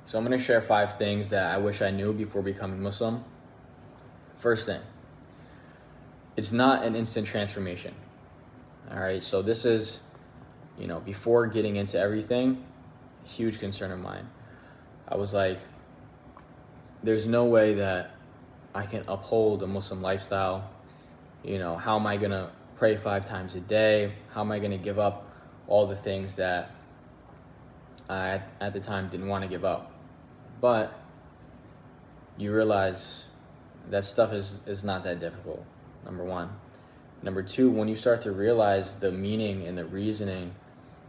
So I'm going to share 5 things that I wish I knew before becoming Muslim. First thing, it's not an instant transformation. All right, so this is, before getting into everything, a huge concern of mine. I was like, there's no way that I can uphold a Muslim lifestyle. How am I going to pray 5 times a day? How am I going to give up all the things that I, at the time, didn't want to give up? But you realize that stuff is not that difficult, number one. Number two, when you start to realize the meaning and the reasoning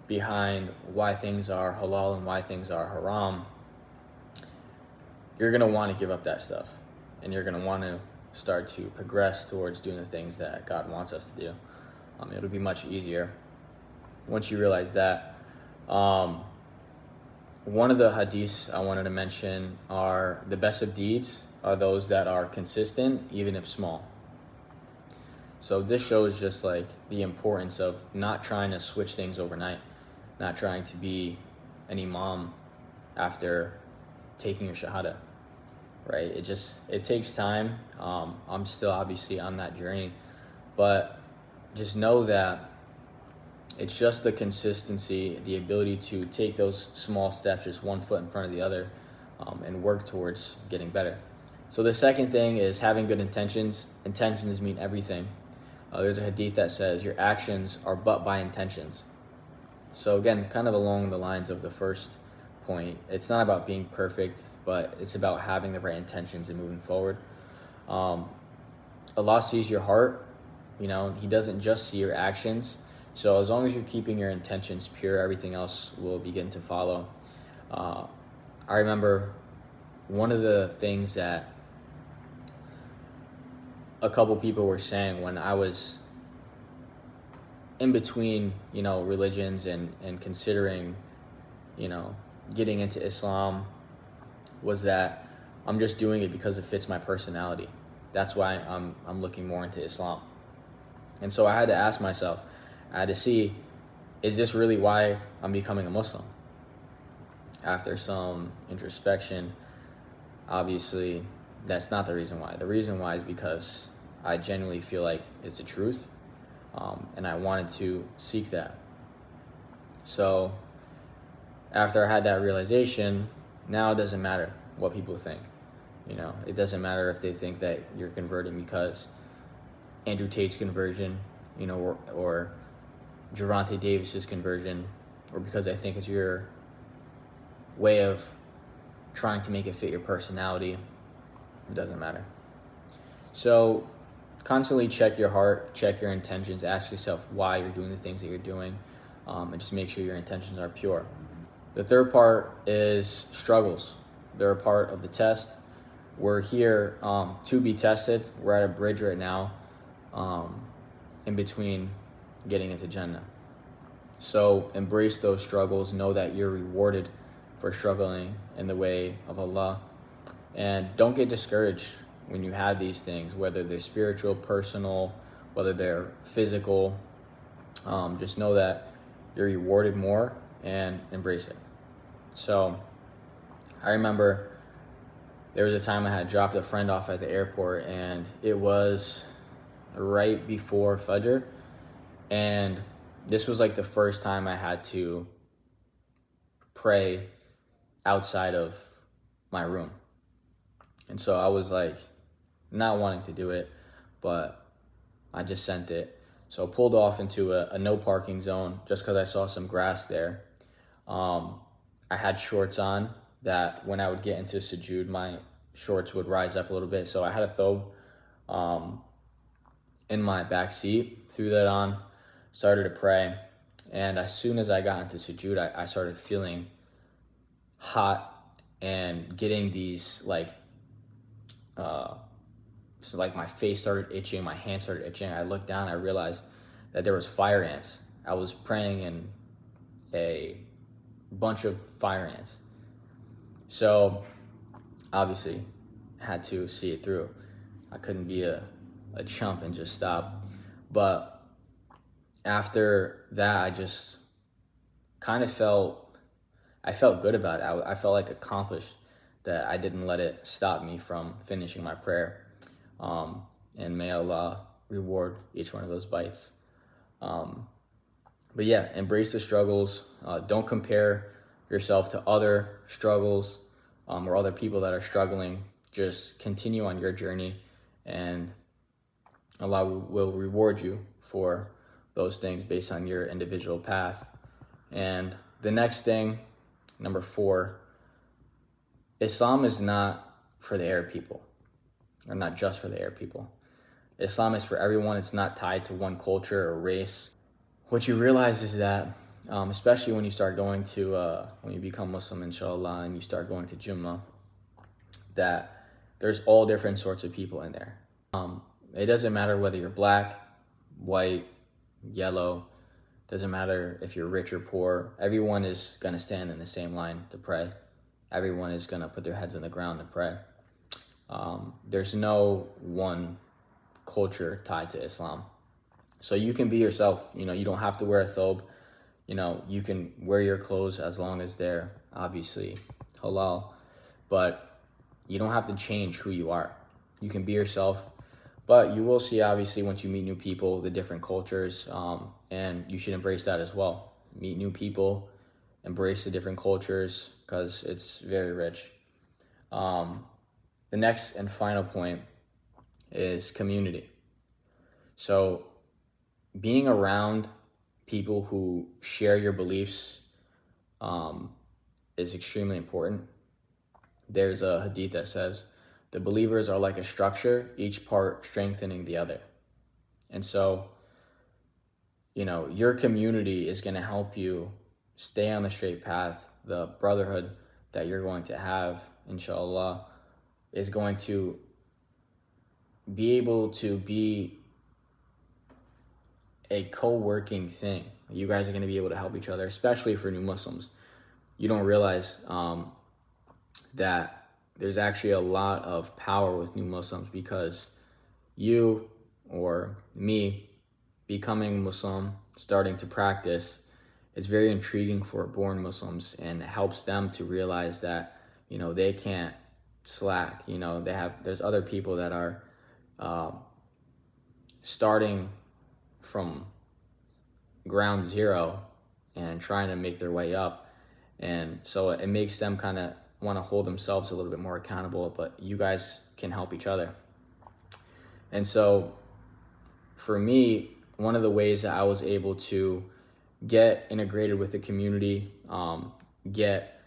behind why things are halal and why things are haram, you're going to want to give up that stuff. And you're going to want to start to progress towards doing the things that God wants us to do. It'll be much easier once you realize that. One of the hadiths I wanted to mention are the best of deeds are those that are consistent, even if small. So this shows just like the importance of not trying to switch things overnight, not trying to be an imam after taking your shahada, right? It takes time. I'm still obviously on that journey, but just know that it's just the consistency, the ability to take those small steps, just one foot in front of the other, and work towards getting better. So the second thing is having good intentions. Intentions mean everything. There's a hadith that says your actions are but by intentions. So again, kind of along the lines of the first point, it's not about being perfect, but it's about having the right intentions and moving forward. Allah sees your heart. He doesn't just see your actions. So as long as you're keeping your intentions pure, everything else will begin to follow. I remember one of the things that a couple people were saying when I was in between, religions and considering, getting into Islam, was that I'm just doing it because it fits my personality. That's why I'm looking more into Islam. And so I had to ask myself, I had to see, is this really why I'm becoming a Muslim? After some introspection, obviously, that's not the reason why. The reason why is because I genuinely feel like it's the truth, and I wanted to seek that. So after I had that realization, now it doesn't matter what people think. It doesn't matter if they think that you're converting because Andrew Tate's conversion, or Gervonta Davis's conversion, or because I think it's your way of trying to make it fit your personality. It doesn't matter. So constantly check your heart, check your intentions, ask yourself why you're doing the things that you're doing, and just make sure your intentions are pure. The third part is struggles. They're a part of the test. We're here to be tested. We're at a bridge right now in between getting into Jannah. So embrace those struggles. Know that you're rewarded for struggling in the way of Allah. And don't get discouraged when you have these things, whether they're spiritual, personal, whether they're physical. Just know that you're rewarded more and embrace it. So I remember there was a time I had dropped a friend off at the airport, and it was right before Fajr. And this was like the first time I had to pray outside of my room. And so I was like not wanting to do it, but I just sent it. So I pulled off into a no parking zone just because I saw some grass there. I had shorts on that when I would get into sujood, my shorts would rise up a little bit. So I had a thobe in my back seat, threw that on, started to pray. And as soon as I got into sujood, I started feeling hot and getting these so my face started itching, my hands started itching. I looked down, I realized that there was fire ants. I was praying in a bunch of fire ants. So obviously had to see it through. I couldn't be a chump and just stop. But after that, I just kind of felt I felt good about it. I felt like accomplished, that I didn't let it stop me from finishing my prayer. And may Allah reward each one of those bites. But yeah, embrace the struggles. Don't compare yourself to other struggles, or other people that are struggling. Just continue on your journey, and Allah will reward you for those things based on your individual path. And the next thing, number 4, Islam is not for the Arab people, or not just for the Arab people. Islam is for everyone. It's not tied to one culture or race. What you realize is that, especially when you start going to, when you become Muslim, inshallah, and you start going to Jummah, that there's all different sorts of people in there. It doesn't matter whether you're black, white, yellow. Doesn't matter if you're rich or poor. Everyone is going to stand in the same line to pray. Everyone is going to put their heads on the ground to pray. There's no one culture tied to Islam. So you can be yourself. You don't have to wear a thobe. You can wear your clothes as long as they're obviously halal. But you don't have to change who you are. You can be yourself. But you will see, obviously, once you meet new people, the different cultures, and you should embrace that as well. Meet new people, embrace the different cultures, because it's very rich. The next and final point is community. So being around people who share your beliefs is extremely important. There's a hadith that says, the believers are like a structure, each part strengthening the other. And so, your community is going to help you stay on the straight path. The brotherhood that you're going to have, inshallah, is going to be able to be a co-working thing. You guys are going to be able to help each other, especially for new Muslims. You don't realize that there's actually a lot of power with new Muslims, because you or me becoming Muslim, starting to practice, it's very intriguing for born Muslims, and it helps them to realize that, they can't slack. There's other people that are starting from ground zero and trying to make their way up. And so it makes them kind of want to hold themselves a little bit more accountable, but you guys can help each other. And so for me, one of the ways that I was able to get integrated with the community, get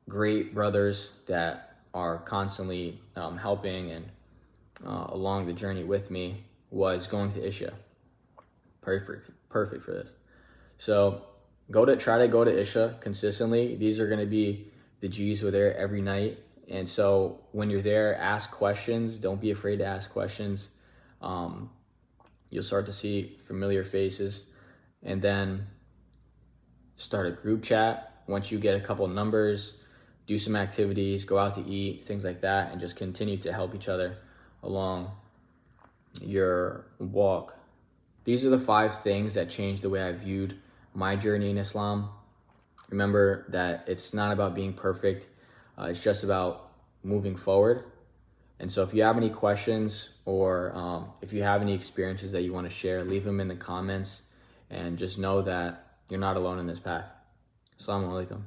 great brothers that are constantly helping and along the journey with me, was going to Isha. Perfect for this. So try to go to Isha consistently. These are going to be the G's who are there every night. And so when you're there, ask questions. Don't be afraid to ask questions. You'll start to see familiar faces. And then start a group chat. Once you get a couple numbers, do some activities, go out to eat, things like that, and just continue to help each other along your walk. These are the 5 things that changed the way I viewed my journey in Islam. Remember that it's not about being perfect. It's just about moving forward. And so if you have any questions, or if you have any experiences that you want to share, leave them in the comments, and just know that you're not alone in this path. Assalamu Alaikum.